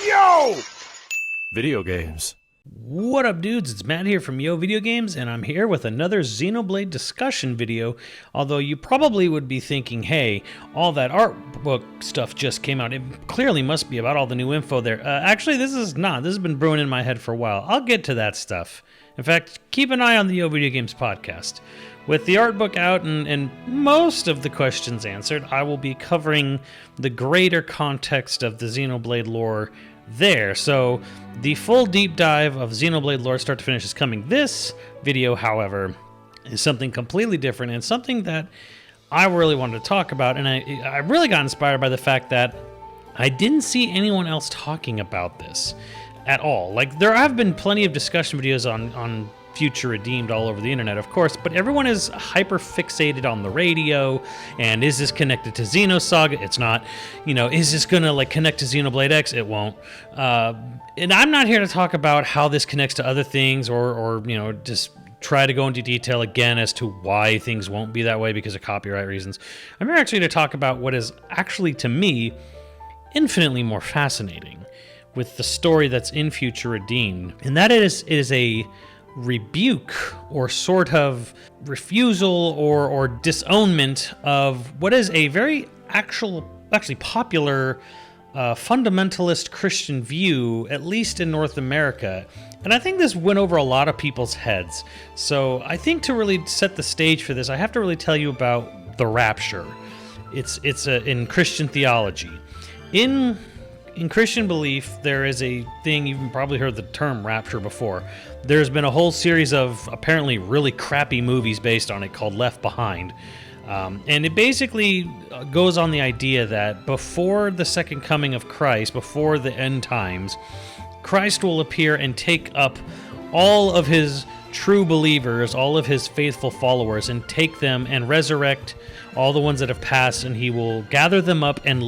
Yo! Video games. What up, dudes? It's Matt here from Yo Video Games, and I'm here with another Xenoblade discussion video. Although you probably would be thinking, hey, all that art book stuff just came out. It clearly must be about all the new info there. Actually, this is not. This has been brewing in my head for a while. I'll get to that stuff. In fact, keep an eye on the Yo Video Games podcast. With the art book out and most of the questions answered, I will be covering the greater context of the Xenoblade lore there. So the full deep dive of Xenoblade lore start to finish is coming. This video, however, is something completely different and something that I really wanted to talk about. And I really got inspired by the fact that I didn't see anyone else talking about this at all. Like, there have been plenty of discussion videos on Future Redeemed all over the internet, of course, but everyone is hyper fixated on the radio, and is this connected to Xenosaga? It's not. Is this gonna connect to Xenoblade X? It won't. And I'm not here to talk about how this connects to other things or just try to go into detail again as to why things won't be that way because of copyright reasons. I'm here actually to talk about what is actually, to me, infinitely more fascinating with the story that's in Future Redeemed, and that it is a rebuke or sort of refusal or disownment of what is a very actually popular fundamentalist Christian view, at least in North America. And I think this went over a lot of people's heads. So I think to really set the stage for this, I have to really tell you about the Rapture. It's in Christian theology. In Christian belief, there is a thing, you've probably heard the term rapture before. There's been a whole series of apparently really crappy movies based on it called Left Behind. And it basically goes on the idea that before the second coming of Christ, before the end times, Christ will appear and take up all of his true believers, all of his faithful followers, and take them and resurrect all the ones that have passed, and he will gather them up and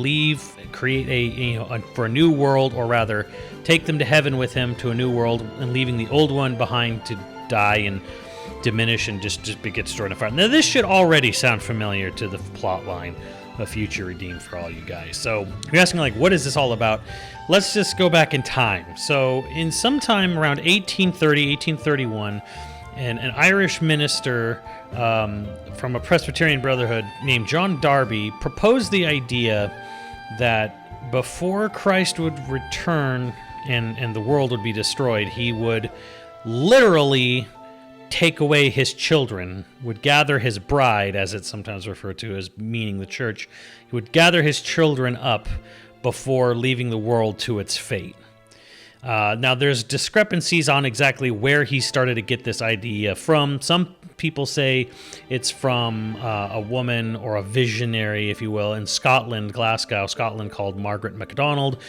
create for a new world, or rather take them to heaven with him to a new world, and leaving the old one behind to die and diminish and just get destroyed in fire. Now, this should already sound familiar to the plot line of Future Redeemed for all you guys. So you're asking, what is this all about? Let's just go back in time. So in sometime around 1830, 1831, an Irish minister from a Presbyterian brotherhood named John Darby proposed the idea that before Christ would return and the world would be destroyed, he would literally take away his children, would gather his bride, as it's sometimes referred to as, meaning the church. He would gather his children up before leaving the world to its fate. Now, there's discrepancies on exactly where he started to get this idea from. Some people say it's from a woman or a visionary, if you will, in Scotland, Glasgow, Scotland, called Margaret MacDonald.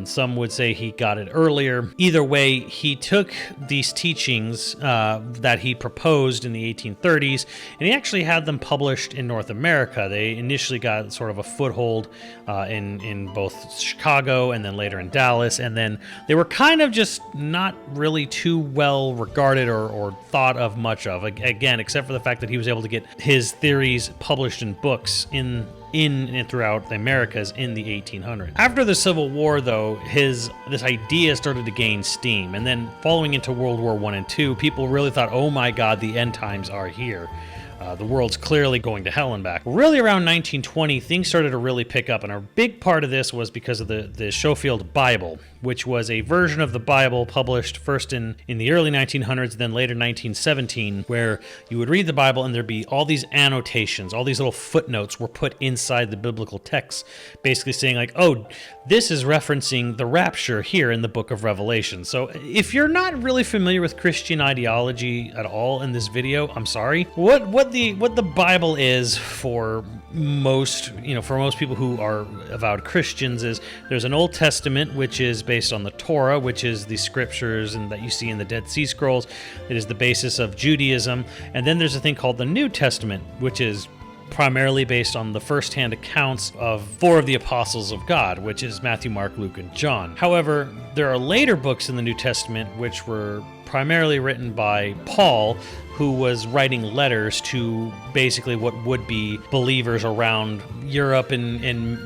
Some would say he got it earlier. Either way, he took these teachings that he proposed in the 1830s, and he actually had them published in North America. They initially got sort of a foothold in both Chicago and then later in Dallas, and then they were kind of just not really too well regarded or thought of much of, again, except for the fact that he was able to get his theories published in books in and throughout the Americas in the 1800s. After the Civil War, though, this idea started to gain steam, and then following into World War I and II, people really thought, oh my God, the end times are here. The world's clearly going to hell and back. Really around 1920, things started to really pick up, and a big part of this was because of the Schofield Bible, which was a version of the Bible published first in the early 1900s, then later 1917, where you would read the Bible and there'd be all these annotations, all these little footnotes were put inside the biblical text, basically saying oh, this is referencing the rapture here in the book of Revelation. So if you're not really familiar with Christian ideology at all in this video, I'm sorry. What the Bible is for most people who are avowed Christians is there's an Old Testament, which is based on the Torah, which is the scriptures and that you see in the Dead Sea Scrolls. It is the basis of Judaism. And then there's a thing called the New Testament, which is primarily based on the first-hand accounts of four of the apostles of God, which is Matthew, Mark, Luke, and John. However, there are later books in the New Testament which were primarily written by Paul, who was writing letters to basically what would be believers around Europe and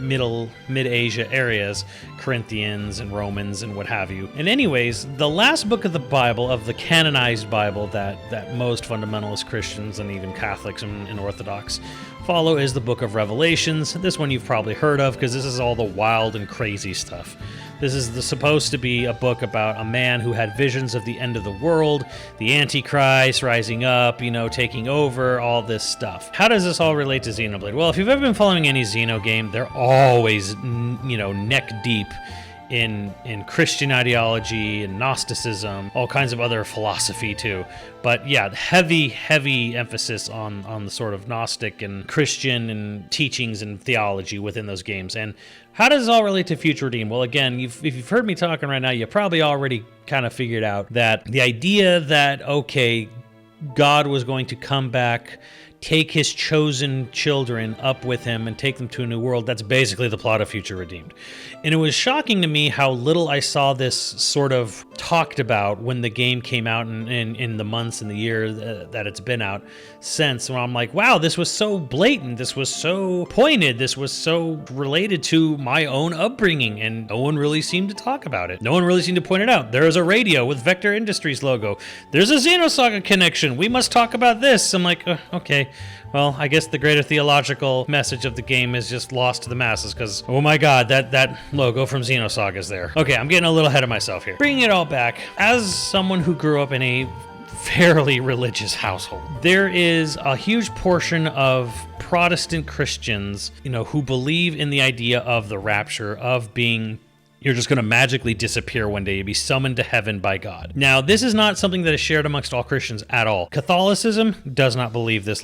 mid-Asia areas, Corinthians and Romans and what have you. And anyways, the last book of the Bible, of the canonized Bible that most fundamentalist Christians and even Catholics and Orthodox follow, is the book of Revelations. This one you've probably heard of because this is all the wild and crazy stuff. This is supposed to be a book about a man who had visions of the end of the world, the Antichrist rising up, taking over, all this stuff. How does this all relate to Xenoblade? Well, if you've ever been following any Xeno game, they're always, neck deep in Christian ideology and Gnosticism, all kinds of other philosophy too. But yeah, heavy emphasis on the sort of Gnostic and Christian and teachings and theology within those games. And how does it all relate to Future Redeemed? Well, again, if you've heard me talking right now, you probably already kind of figured out that the idea that, okay, God was going to come back, take his chosen children up with him and take them to a new world, that's basically the plot of Future Redeemed. And it was shocking to me how little I saw this sort of talked about when the game came out in the months and the year that it's been out since, when I'm like, wow, this was so blatant, this was so pointed, this was so related to my own upbringing, and no one really seemed to talk about it. No one really seemed to point it out. There is a radio with Vector Industries logo. There's a Xenosaga connection. We must talk about this. I'm like, okay. Well, I guess the greater theological message of the game is just lost to the masses because, oh my god, that logo from Xenosaga is there. Okay, I'm getting a little ahead of myself here. Bringing it all back, as someone who grew up in a fairly religious household, there is a huge portion of Protestant Christians, who believe in the idea of the rapture, of being... You're just going to magically disappear one day. You'll be summoned to heaven by God. Now, this is not something that is shared amongst all Christians at all. Catholicism does not believe this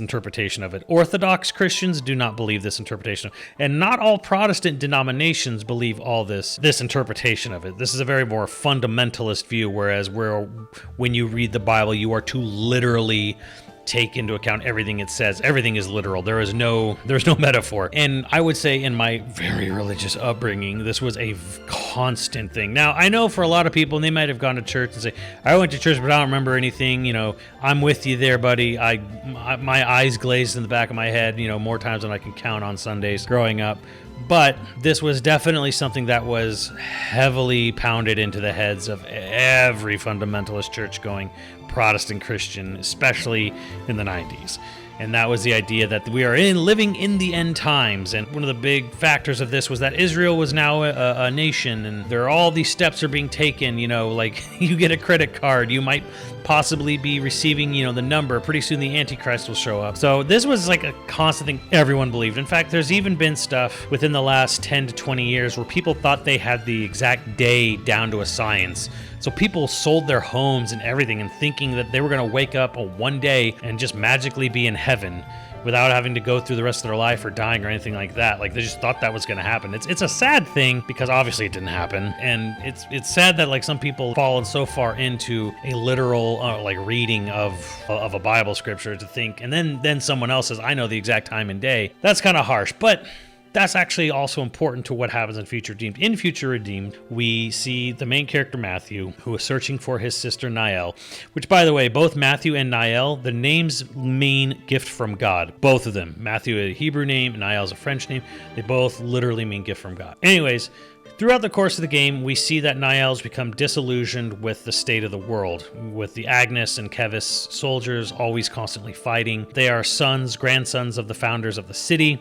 interpretation of it. Orthodox Christians do not believe this interpretation. And not all Protestant denominations believe all this interpretation of it. This is a very more fundamentalist view, whereas when you read the Bible, you are to literally take into account everything it says. Everything is literal. There's no metaphor. And I would say in my very religious upbringing, this was a constant thing. Now, I know for a lot of people, and they might have gone to church and say, I went to church, but I don't remember anything. I'm with you there, buddy. My eyes glazed in the back of my head, more times than I can count on Sundays growing up. But this was definitely something that was heavily pounded into the heads of every fundamentalist church-going Protestant Christian, especially in the 90s. And that was the idea that we are living in the end times. And one of the big factors of this was that Israel was now a nation, and there are all these steps are being taken, like you get a credit card, you might possibly be receiving, the number. Pretty soon the Antichrist will show up. So this was like a constant thing everyone believed. In fact, there's even been stuff within the last 10 to 20 years where people thought they had the exact day down to a science. So people sold their homes and everything and thinking that they were going to wake up on one day and just magically be in heaven without having to go through the rest of their life or dying or anything like that. Like, they just thought that was going to happen. It's a sad thing because obviously it didn't happen. And it's sad that like some people fallen so far into a literal reading of a Bible scripture to think, and then someone else says, I know the exact time and day. That's kind of harsh, but that's actually also important to what happens in Future Redeemed. In Future Redeemed, we see the main character, Matthew, who is searching for his sister, Niall, which, by the way, both Matthew and Niall, the names mean gift from God. Both of them. Matthew is a Hebrew name, and Niall is a French name. They both literally mean gift from God. Anyways, throughout the course of the game, we see that Niall's become disillusioned with the state of the world, with the Agnes and Kevis soldiers always constantly fighting. They are grandsons of the founders of the city.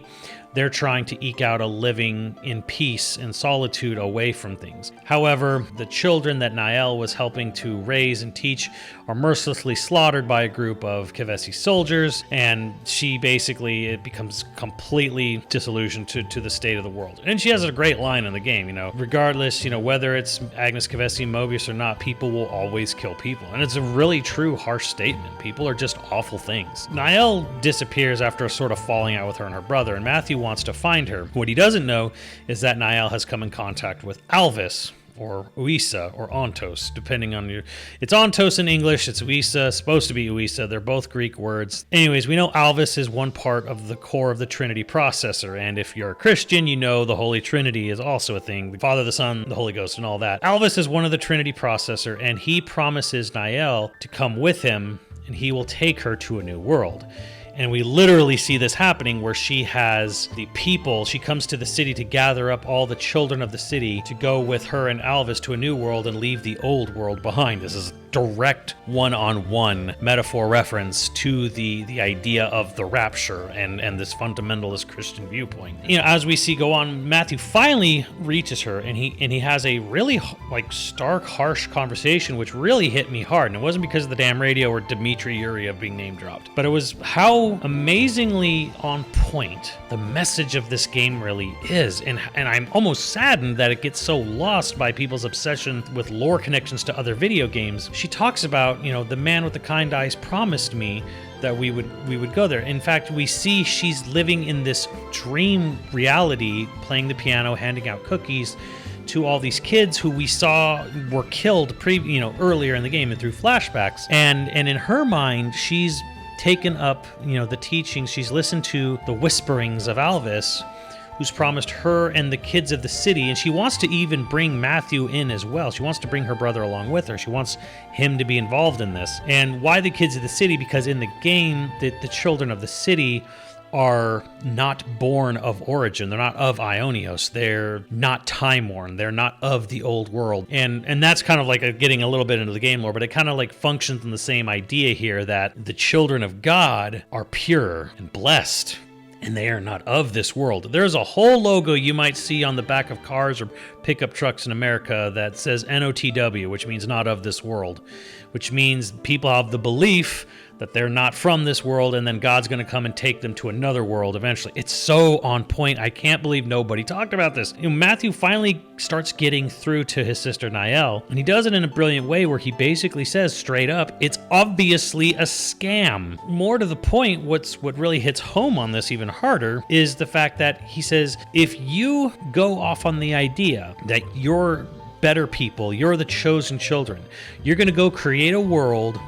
They're trying to eke out a living in peace and solitude away from things. However, the children that Niall was helping to raise and teach are mercilessly slaughtered by a group of Kevesi soldiers, and she basically becomes completely disillusioned to the state of the world. And she has a great line in the game, regardless, whether it's Agnes Kevesi, Mobius or not, people will always kill people. And it's a really true, harsh statement. People are just awful things. Niall disappears after a sort of falling out with her and her brother, and Matthew wants to find her. What he doesn't know is that Niall has come in contact with Alvis, or Uisa, or Ontos, depending on your... It's Ontos in English, it's Uisa, supposed to be Uisa. They're both Greek words. Anyways, we know Alvis is one part of the core of the Trinity processor, and if you're a Christian, you know the Holy Trinity is also a thing. The Father, the Son, the Holy Ghost, and all that. Alvis is one of the Trinity processor, and he promises Niall to come with him, and he will take her to a new world. And we literally see this happening where she has the people, she comes to the city to gather up all the children of the city to go with her and Alvis to a new world and leave the old world behind. This is direct one-on-one metaphor reference to the idea of the rapture and this fundamentalist Christian viewpoint. You know, as we see go on, Matthew finally reaches her, and he has a really like stark, harsh conversation, which really hit me hard. And it wasn't because of the damn radio or Dmitry Yuria being name dropped, but it was how amazingly on point the message of this game really is. And I'm almost saddened that it gets so lost by people's obsession with lore connections to other video games. She talks about, you know, the man with the kind eyes promised me that we would go there. In fact, we see she's living in this dream reality, playing the piano, handing out cookies to all these kids who we saw were killed earlier in the game and through flashbacks. And in her mind, she's taken up, the teachings. She's listened to the whisperings of Alvis, who's promised her and the kids of the city, and she wants to even bring Matthew in as well. She wants to bring her brother along with her. She wants him to be involved in this. And why the kids of the city? Because in the game, the children of the city are not born of origin. They're not of Ionios. They're not time-worn. They're not of the old world. And that's kind of like getting a little bit into the game lore, but it kind of like functions in the same idea here, that the children of God are pure and blessed, and they are not of this world. There's a whole logo you might see on the back of cars or pickup trucks in America that says NOTW, which means not of this world, which means people have the belief that they're not from this world, and then God's going to come and take them to another world eventually. It's so on point. I can't believe nobody talked about this. Matthew finally starts getting through to his sister Niall, and he does it in a brilliant way where he basically says straight up, it's obviously a scam. More to the point, what really hits home on this even harder is the fact that he says, if you go off on the idea that you're better people, you're the chosen children, you're going to go create a world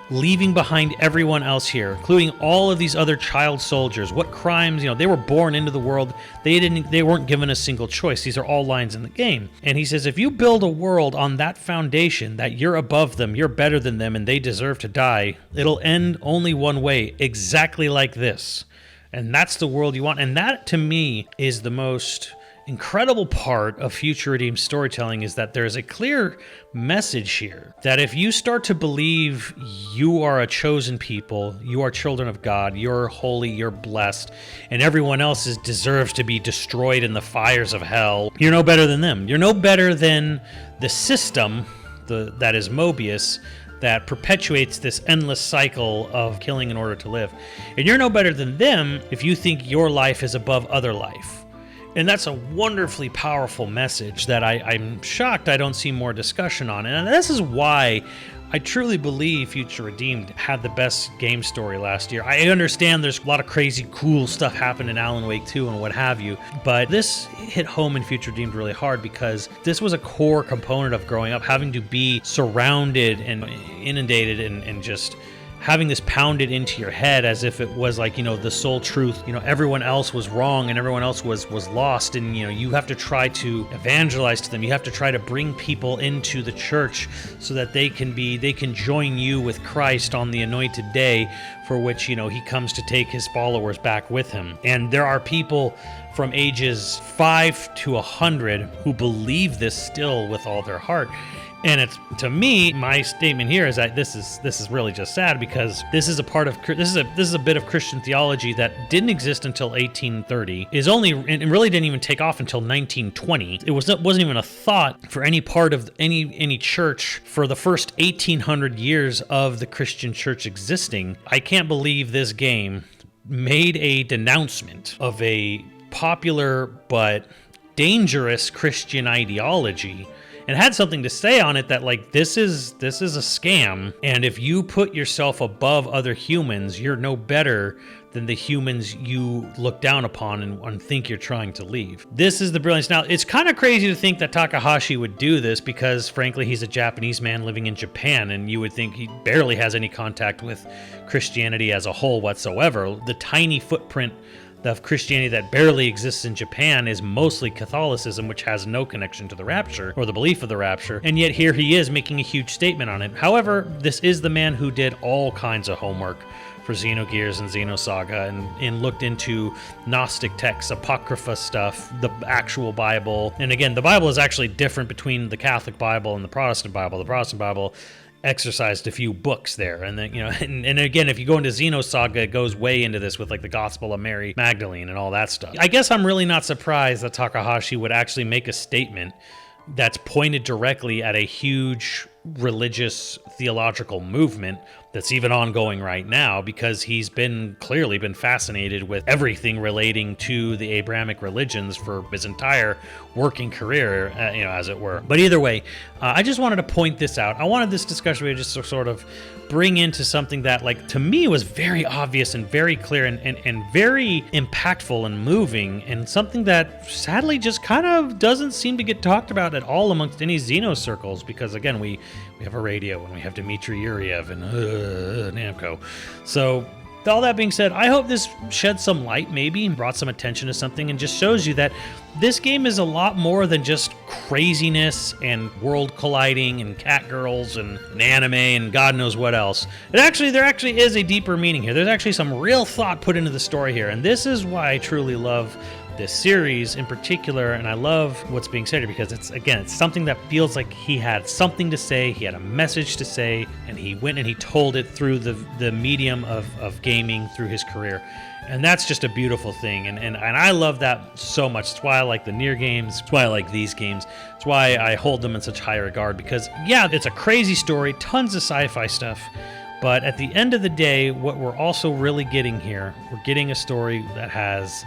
leaving behind everyone else here, including all of these other child soldiers. What crimes, they were born into the world. They weren't given a single choice. These are all lines in the game. And he says, if you build a world on that foundation, that you're above them, you're better than them, and they deserve to die, it'll end only one way, exactly like this. And that's the world you want. And that, to me, is the most incredible part of Future Redeemed storytelling, is that there's a clear message here that if you start to believe you are a chosen people, you are children of God, you're holy, you're blessed, and everyone else deserves to be destroyed in the fires of hell, you're no better than them. You're no better than the system that is Mobius, that perpetuates this endless cycle of killing in order to live. And you're no better than them if you think your life is above other life. And that's a wonderfully powerful message that I'm shocked I don't see more discussion on. And this is why I truly believe Future Redeemed had the best game story last year. I understand there's a lot of crazy, cool stuff happened in Alan Wake 2 and what have you, but this hit home in Future Redeemed really hard because this was a core component of growing up, having to be surrounded and inundated and just having this pounded into your head as if it was like, the sole truth, everyone else was wrong and everyone else was lost, and you have to try to evangelize to them. You have to try to bring people into the church so that they can join you with Christ on the anointed day for which, he comes to take his followers back with him. And there are people from ages 5 to 100 who believe this still with all their heart. And it's, to me, my statement here is that this is really just sad, because this is a bit of Christian theology that didn't exist until 1830. It really didn't even take off until 1920. It wasn't even a thought for any part of any church for the first 1800 years of the Christian church existing. I can't believe this game made a denouncement of a popular but dangerous Christian ideology and had something to say on it that like this is a scam, and if you put yourself above other humans, you're no better than the humans you look down upon and think you're trying to leave. This is the brilliance. Now, it's kind of crazy to think that Takahashi would do this because, frankly, he's a Japanese man living in Japan, and you would think he barely has any contact with Christianity as a whole whatsoever. The tiny footprint of Christianity that barely exists in Japan is mostly Catholicism, which has no connection to the rapture or the belief of the rapture, and yet here he is making a huge statement on it. However, this is the man who did all kinds of homework for Xenogears and Xenosaga and looked into Gnostic texts, Apocrypha stuff, the actual Bible. And again, the Bible is actually different between the Catholic Bible and the Protestant Bible. The Protestant Bible exercised a few books there, and then and again, if you go into Xenosaga, it goes way into this with like the Gospel of Mary Magdalene and all that stuff. I guess I'm really not surprised that Takahashi would actually make a statement that's pointed directly at a huge religious theological movement that's even ongoing right now, because he's clearly been fascinated with everything relating to the Abrahamic religions for his entire working career, as it were. But either way, I just wanted to point this out. I wanted this discussion to just sort of bring into something that, like, to me was very obvious and very clear and very impactful and moving, and something that sadly just kind of doesn't seem to get talked about at all amongst any Xeno circles, because again, we have a radio and we have Dmitry Yuriev and Namco. So all that being said, I hope this shed some light, maybe brought some attention to something, and just shows you that this game is a lot more than just craziness and world colliding and cat girls and anime and God knows what else. There actually is a deeper meaning here. There's actually some real thought put into the story here, and this is why I truly love this series in particular, and I love what's being said here, because it's something that feels like he had something to say, he had a message to say, and he went and he told it through the medium of gaming through his career. And that's just a beautiful thing, and I love that so much. It's why I like the Nier games, it's why I like these games, it's why I hold them in such high regard, because yeah, it's a crazy story, tons of sci-fi stuff, but at the end of the day, what we're also really getting here, we're getting a story that has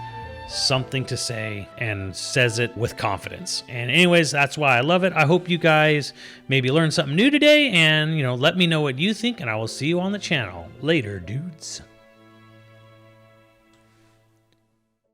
something to say and says it with confidence. And anyways, that's why I love it. I hope you guys maybe learned something new today, and let me know what you think, and I will see you on the channel later, dudes.